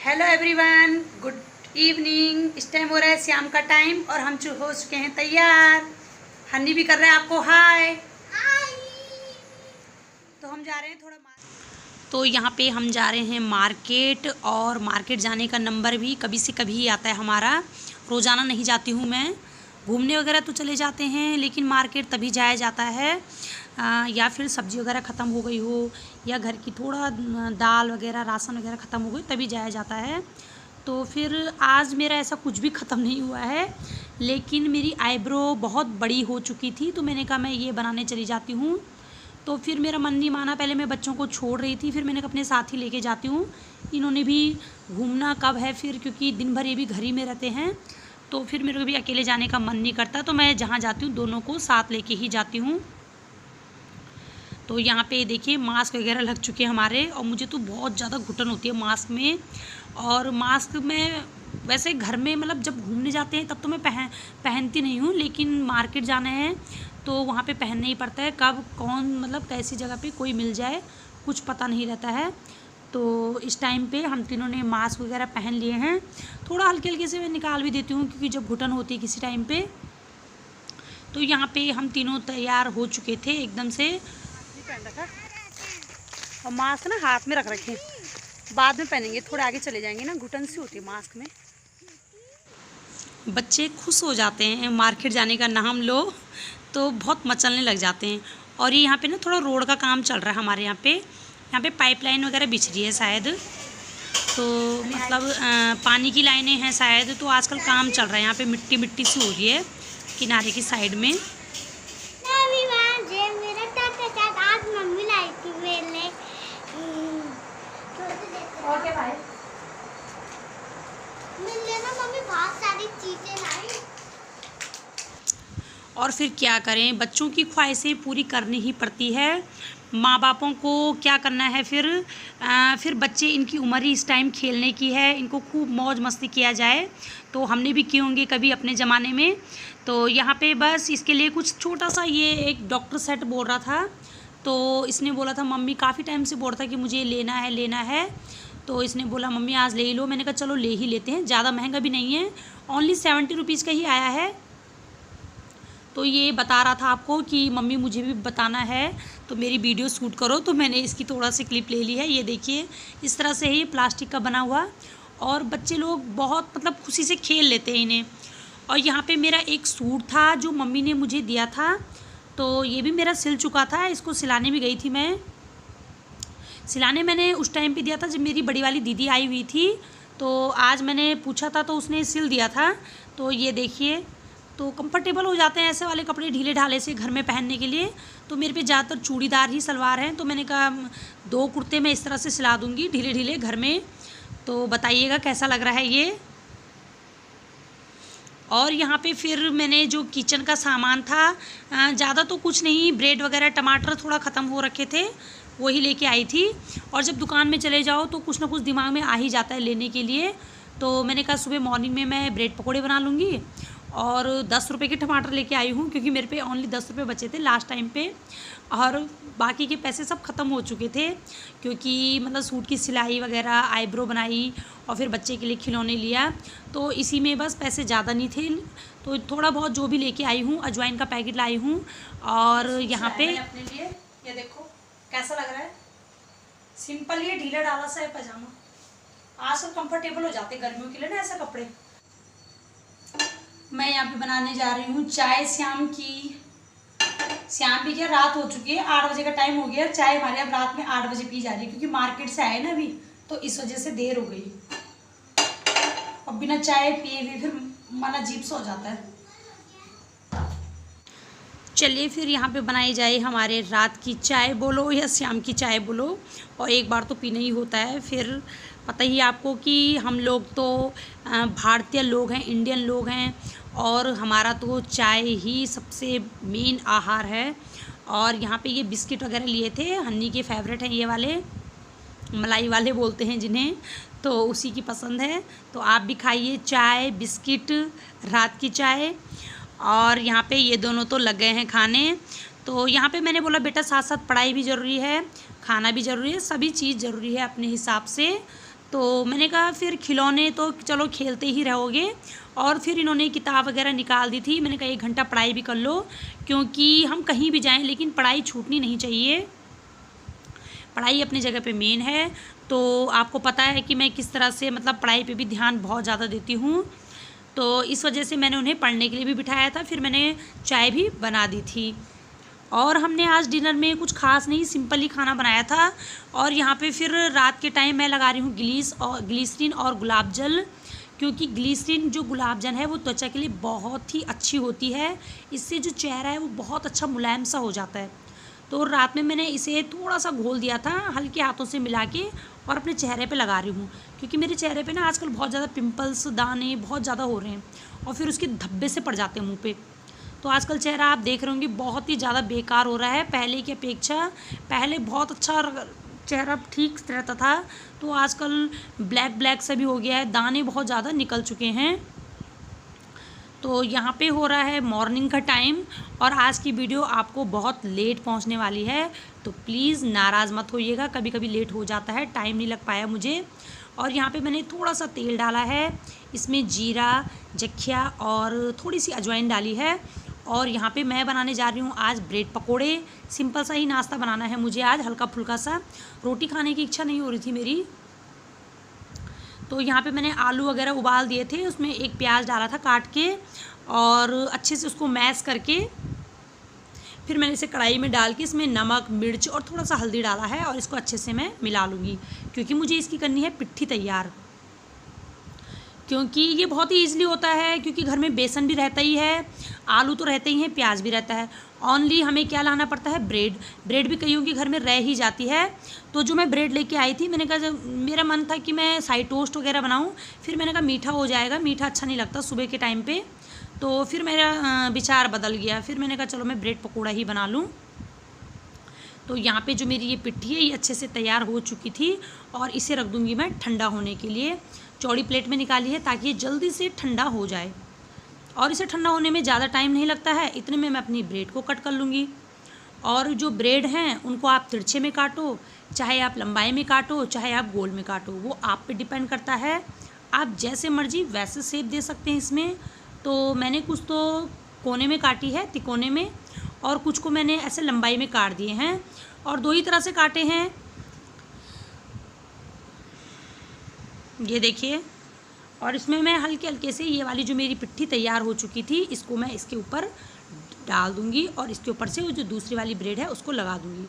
Hello everyone, good evening. इस time हो रहा है शाम का टाइम और हम हो चुके हैं तैयार। हनी भी कर रहे हैं आपको हाय। तो हम जा रहे हैं थोड़ा तो यहाँ पे हम जा रहे हैं मार्केट, और मार्केट जाने का नंबर भी कभी से कभी ही आता है हमारा। रोज़ाना नहीं जाती हूँ मैं। घूमने वगैरह तो चले जाते हैं, लेकिन मार्केट तभी जाया जाता है या फिर सब्ज़ी वगैरह ख़त्म हो गई हो, या घर की थोड़ा दाल वगैरह राशन वगैरह ख़त्म हो गई तभी जाया जाता है। तो फिर आज मेरा ऐसा कुछ भी ख़त्म नहीं हुआ है, लेकिन मेरी आईब्रो बहुत बड़ी हो चुकी थी, तो मैंने कहा मैं ये बनाने चली जाती हूँ। तो फिर मेरा मन नहीं माना। पहले मैं बच्चों को छोड़ रही थी, फिर मैंने कहा अपने साथ ही लेके जाती हूँ। इन्होंने भी घूमना कब है फिर, क्योंकि दिन भर ये भी घर ही में रहते हैं, तो फिर मेरे को भी अकेले जाने का मन नहीं करता। तो मैं जहाँ जाती हूँ दोनों को साथ लेके ही जाती हूँ। तो यहाँ पे देखिए मास्क वगैरह लग चुके हैं हमारे, और मुझे तो बहुत ज़्यादा घुटन होती है मास्क में। और मास्क में वैसे घर में मतलब जब घूमने जाते हैं तब तो मैं पहनती नहीं हूँ, लेकिन मार्केट जाना है तो वहाँ पे पहनना ही पड़ता है। कब कौन मतलब कैसी जगह पे कोई मिल जाए कुछ पता नहीं रहता है। तो इस टाइम पे हम तीनों ने मास्क वगैरह पहन लिए हैं। थोड़ा हल्के हल्के से मैं निकाल भी देती हूँ, क्योंकि जब घुटन होती है किसी टाइम पे। तो यहाँ पे हम तीनों तैयार हो चुके थे एकदम से, पहन रखा और मास्क ना हाथ में रख रखे, बाद में पहनेंगे, थोड़े आगे चले जाएंगे ना, घुटन सी होती है मास्क में। बच्चे खुश हो जाते हैं मार्केट जाने का नाम लो तो बहुत मचलने लग जाते हैं। और ये यहाँ पे ना थोड़ा रोड का काम चल रहा है हमारे यहाँ पे पाइपलाइन वगैरह बिछ रही है शायद, तो मतलब पानी की लाइनें हैं शायद। तो आजकल काम चल रहा है यहाँ पे, मिट्टी मिट्टी सी हो रही है किनारे की साइड में। ओके भाई, मम्मी बहुत सारी चीजें लाई। और फिर क्या करें, बच्चों की ख्वाहिशें पूरी करनी ही पड़ती है। माँ बापों को क्या करना है फिर बच्चे, इनकी उम्र ही इस टाइम खेलने की है, इनको खूब मौज मस्ती किया जाए। तो हमने भी किए होंगे कभी अपने ज़माने में। तो यहाँ पे बस इसके लिए कुछ छोटा सा, ये एक डॉक्टर सेट बोल रहा था, तो इसने बोला था, मम्मी काफ़ी टाइम से बोल रहा था कि मुझे लेना है। तो इसने बोला मम्मी आज ले ही लो। मैंने कहा चलो ले ही लेते हैं, ज़्यादा महंगा भी नहीं है, ओनली 70 रुपीज़ का ही आया है। तो ये बता रहा था आपको कि मम्मी मुझे भी बताना है तो मेरी वीडियो शूट करो, तो मैंने इसकी थोड़ा सी क्लिप ले ली है। ये देखिए इस तरह से ही प्लास्टिक का बना हुआ, और बच्चे लोग बहुत मतलब खुशी से खेल लेते हैं इन्हें। और यहाँ पे मेरा एक सूट था जो मम्मी ने मुझे दिया था, तो ये भी मेरा सिल चुका था। इसको सिलाने भी गई थी मैं, सिलाने मैंने उस टाइम पे दिया था जब मेरी बड़ी वाली दीदी आई हुई थी। तो आज मैंने पूछा था तो उसने सिल दिया था। तो ये देखिए, तो कंफर्टेबल हो जाते हैं ऐसे वाले कपड़े ढीले ढाले से घर में पहनने के लिए। तो मेरे पे ज़्यादातर चूड़ीदार ही सलवार हैं, तो मैंने कहा 2 कुर्ते मैं इस तरह से सिला दूँगी ढीले ढीले घर में। तो बताइएगा कैसा लग रहा है ये। और यहाँ पे फिर मैंने जो किचन का सामान था, ज़्यादा तो कुछ नहीं, ब्रेड वगैरह टमाटर थोड़ा ख़त्म हो रखे थे, वही लेके आई थी। और जब दुकान में चले जाओ तो कुछ ना कुछ दिमाग में आ ही जाता है लेने के लिए। तो मैंने कहा सुबह मॉर्निंग में मैं ब्रेड पकोड़े बना लूँगी। और 10 रुपये के टमाटर लेके आई हूँ, क्योंकि मेरे पे ओनली 10 रुपये बचे थे लास्ट टाइम पे, और बाकी के पैसे सब ख़त्म हो चुके थे, क्योंकि मतलब सूट की सिलाई वगैरह, आईब्रो बनाई, और फिर बच्चे के लिए खिलौने लिया, तो इसी में बस पैसे ज़्यादा नहीं थे। तो थोड़ा बहुत जो भी लेके आई हूँ, अजवाइन का पैकेट लाई हूँ। और यहाँ पे अपने लिए ये देखो कैसा लग रहा है, सिंपल ये ढीला डाला सा है पजामा। आजकल कंफर्टेबल हो जाते गर्मियों के लिए ना ऐसे कपड़े। मैं यहाँ पे बनाने जा रही हूँ चाय शाम की। शाम भी क्या, रात हो चुकी है, 8 बजे का टाइम हो गया। चाय हमारे अब रात में 8 बजे पी जा रही है, क्योंकि मार्केट से आए ना अभी, तो इस वजह से देर हो गई। अब बिना चाय पिए भी फिर मन अजीब सा हो जाता है। चलिए फिर यहाँ पे बनाई जाए हमारे रात की चाय बोलो या शाम की चाय बोलो, और एक बार तो पीना ही होता है। फिर पता ही आपको कि हम लोग तो भारतीय लोग हैं, इंडियन लोग हैं, और हमारा तो चाय ही सबसे मेन आहार है। और यहाँ पे ये बिस्किट वगैरह लिए थे, हन्नी के फेवरेट हैं ये वाले, मलाई वाले बोलते हैं जिन्हें, तो उसी की पसंद है। तो आप भी खाइए चाय बिस्किट, रात की चाय। और यहाँ पे ये दोनों तो लग गए हैं खाने। तो यहाँ पे मैंने बोला बेटा साथ साथ पढ़ाई भी ज़रूरी है, खाना भी ज़रूरी है, सभी चीज़ ज़रूरी है अपने हिसाब से। तो मैंने कहा फिर खिलौने तो चलो खेलते ही रहोगे। और फिर इन्होंने किताब वगैरह निकाल दी थी। मैंने कहा 1 घंटा पढ़ाई भी कर लो, क्योंकि हम कहीं भी जाएं लेकिन पढ़ाई छूटनी नहीं चाहिए। पढ़ाई अपनी जगह पे मेन है। तो आपको पता है कि मैं किस तरह से मतलब पढ़ाई पे भी ध्यान बहुत ज़्यादा देती हूँ। तो इस वजह से मैंने उन्हें पढ़ने के लिए भी बिठाया था। फिर मैंने चाय भी बना दी थी। और हमने आज डिनर में कुछ खास नहीं, सिंपल ही खाना बनाया था। और यहाँ पे फिर रात के टाइम मैं लगा रही हूँ ग्लिसरीन और गुलाब जल, क्योंकि ग्लिसरीन जो गुलाब जल है वो त्वचा के लिए बहुत ही अच्छी होती है। इससे जो चेहरा है वो बहुत अच्छा मुलायम सा हो जाता है। तो रात में मैंने इसे थोड़ा सा घोल दिया था हल्के हाथों से मिला के, और अपने चेहरे पे लगा रही हूँ, क्योंकि मेरे चेहरे पे ना आजकल बहुत ज़्यादा पिंपल्स, दाने बहुत ज़्यादा हो रहे हैं, और फिर उसके धब्बे से पड़ जाते हैं मुँह पे। तो आजकल चेहरा आप देख रहे होंगे बहुत ही ज़्यादा बेकार हो रहा है पहले की अपेक्षा। पहले बहुत अच्छा चेहरा ठीक रहता था, तो आजकल ब्लैक ब्लैक सा भी हो गया है, दाने बहुत ज़्यादा निकल चुके हैं। तो यहाँ पे हो रहा है मॉर्निंग का टाइम, और आज की वीडियो आपको बहुत लेट पहुँचने वाली है, तो प्लीज़ नाराज़ मत होइएगा। कभी कभी लेट हो जाता है, टाइम नहीं लग पाया मुझे। और यहाँ पे मैंने थोड़ा सा तेल डाला है, इसमें जीरा, जखिया और थोड़ी सी अजवाइन डाली है। और यहाँ पे मैं बनाने जा रही हूँ आज ब्रेड पकोड़े। सिंपल सा ही नाश्ता बनाना है मुझे आज, हल्का फुल्का सा। रोटी खाने की इच्छा नहीं हो रही थी मेरी। तो यहाँ पे मैंने आलू वगैरह उबाल दिए थे, उसमें एक प्याज डाला था काट के, और अच्छे से उसको मैश करके फिर मैंने इसे कढ़ाई में डाल के इसमें नमक, मिर्च और थोड़ा सा हल्दी डाला है, और इसको अच्छे से मैं मिला लूँगी, क्योंकि मुझे इसकी करनी है पिट्ठी तैयार। क्योंकि ये बहुत ही ईजिली होता है, क्योंकि घर में बेसन भी रहता ही है, आलू तो रहते ही हैं, प्याज भी रहता है। ओनली हमें क्या लाना पड़ता है, ब्रेड भी कईयों के घर में रह ही जाती है। तो जो मैं ब्रेड लेके आई थी, मैंने कहा जब मेरा मन था कि मैं साइड टोस्ट वगैरह बनाऊं, फिर मैंने कहा मीठा हो जाएगा, मीठा अच्छा नहीं लगता सुबह के टाइम पे। तो फिर मेरा विचार बदल गया, फिर मैंने कहा चलो मैं ब्रेड पकौड़ा ही बना लूँ। तो यहाँ पे जो मेरी ये पिट्ठी है ये अच्छे से तैयार हो चुकी थी, और इसे रख दूँगी मैं ठंडा होने के लिए। चौड़ी प्लेट में निकाली है ताकि ये जल्दी से ठंडा हो जाए, और इसे ठंडा होने में ज़्यादा टाइम नहीं लगता है। इतने में मैं अपनी ब्रेड को कट कर लूँगी। और जो ब्रेड हैं उनको आप तिरछे में काटो, चाहे आप लंबाई में काटो, चाहे आप गोल में काटो, वो आप पे डिपेंड करता है। आप जैसे मर्जी वैसे शेप दे सकते हैं इसमें। तो मैंने कुछ तो कोने में काटी है, तिकोने में, और कुछ को मैंने ऐसे लंबाई में काट दिए हैं, और 2 ही तरह से काटे हैं। ये देखिए। और इसमें मैं हल्के हल्के से ये वाली जो मेरी पिट्ठी तैयार हो चुकी थी, इसको मैं इसके ऊपर डाल दूँगी, और इसके ऊपर से वो जो दूसरी वाली ब्रेड है उसको लगा दूँगी।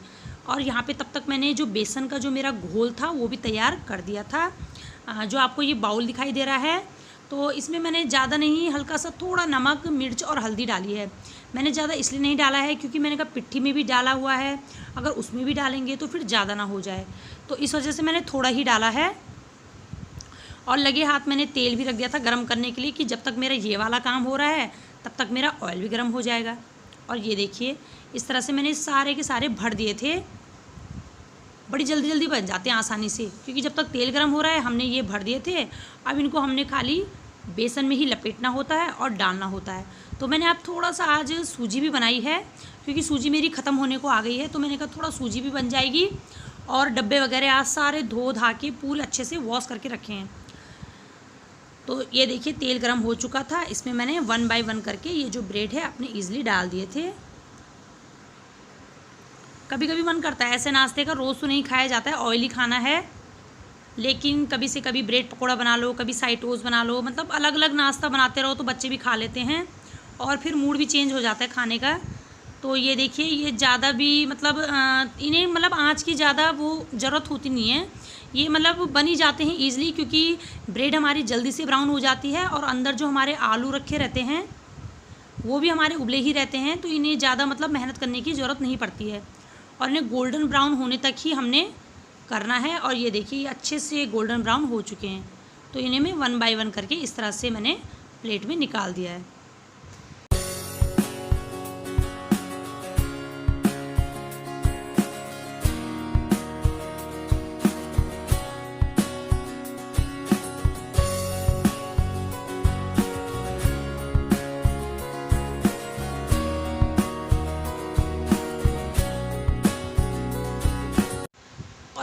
और यहाँ पे तब तक मैंने जो बेसन का जो मेरा घोल था वो भी तैयार कर दिया था। जो आपको ये बाउल दिखाई दे रहा है, तो इसमें मैंने ज़्यादा नहीं, हल्का सा थोड़ा नमक, मिर्च और हल्दी डाली है। मैंने ज़्यादा इसलिए नहीं डाला है क्योंकि मैंने कहा पिट्ठी में भी डाला हुआ है, अगर उसमें भी डालेंगे तो फिर ज़्यादा ना हो जाए, तो इस वजह से मैंने थोड़ा ही डाला है। और लगे हाथ मैंने तेल भी रख दिया था गरम करने के लिए, कि जब तक मेरा ये वाला काम हो रहा है तब तक मेरा ऑयल भी गर्म हो जाएगा। और ये देखिए, इस तरह से मैंने सारे के सारे भर दिए थे। बड़ी जल्दी जल्दी बन जाते हैं आसानी से, क्योंकि जब तक तेल गर्म हो रहा है हमने ये भर दिए थे। अब इनको हमने खाली बेसन में ही लपेटना होता है और डालना होता है। तो मैंने अब थोड़ा सा आज सूजी भी बनाई है, क्योंकि सूजी मेरी ख़त्म होने को आ गई है, तो मैंने कहा थोड़ा सूजी भी बन जाएगी। और डब्बे वगैरह आज सारे धो धा के पूरे अच्छे से वॉश करके रखे हैं। तो ये देखिए तेल गरम हो चुका था, इसमें मैंने 1 बाय 1 करके ये जो ब्रेड है अपने ईजिली डाल दिए थे। कभी कभी मन करता है ऐसे नाश्ते का, रोज़ तो नहीं खाया जाता है, ऑयली खाना है, लेकिन कभी से कभी ब्रेड पकोड़ा बना लो, कभी साइड टोस्ट बना लो, मतलब अलग अलग नाश्ता बनाते रहो तो बच्चे भी खा लेते हैं, और फिर मूड भी चेंज हो जाता है खाने का। तो ये देखिए, ये ज़्यादा भी मतलब इन्हें मतलब आँच की ज़्यादा वो ज़रूरत होती नहीं है, ये मतलब बन ही जाते हैं ईजिली, क्योंकि ब्रेड हमारी जल्दी से ब्राउन हो जाती है, और अंदर जो हमारे आलू रखे रहते हैं वो भी हमारे उबले ही रहते हैं, तो इन्हें ज़्यादा मतलब मेहनत करने की ज़रूरत नहीं पड़ती है, और इन्हें गोल्डन ब्राउन होने तक ही हमने करना है। और ये देखिए ये अच्छे से गोल्डन ब्राउन हो चुके हैं, तो इन्हें मैं 1 बाय 1 करके इस तरह से मैंने प्लेट में निकाल दिया है।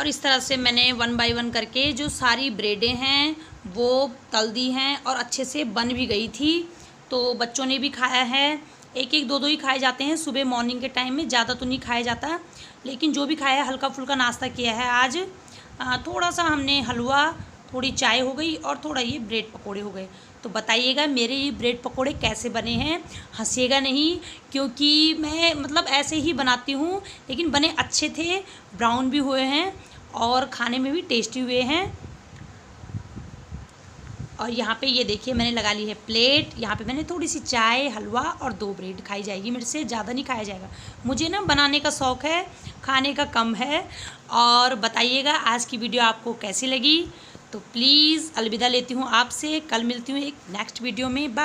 और इस तरह से मैंने 1 बाय 1 करके जो सारी ब्रेडें हैं वो तल दी हैं और अच्छे से बन भी गई थी। तो बच्चों ने भी खाया है। एक एक दो दो ही खाए जाते हैं सुबह मॉर्निंग के टाइम में, ज़्यादा तो नहीं खाया जाता, लेकिन जो भी खाया है हल्का फुल्का नाश्ता किया है आज। थोड़ा सा हमने हलवा, थोड़ी चाय हो गई और थोड़ा ये ब्रेड पकोड़े हो गए। तो बताइएगा मेरे ये ब्रेड पकोड़े कैसे बने हैं, हंसिएगा नहीं, क्योंकि मैं मतलब ऐसे ही बनाती हूँ, लेकिन बने अच्छे थे, ब्राउन भी हुए हैं और खाने में भी टेस्टी हुए हैं। और यहाँ पे ये देखिए मैंने लगा ली है प्लेट। यहाँ पे मैंने थोड़ी सी चाय, हलवा और 2 ब्रेड खाई जाएगी मेरे से, ज़्यादा नहीं खाया जाएगा। मुझे ना बनाने का शौक़ है, खाने का कम है। और बताइएगा आज की वीडियो आपको कैसी लगी। तो प्लीज़ अलविदा लेती हूँ आपसे, कल मिलती हूँ एक नेक्स्ट वीडियो में। बाय।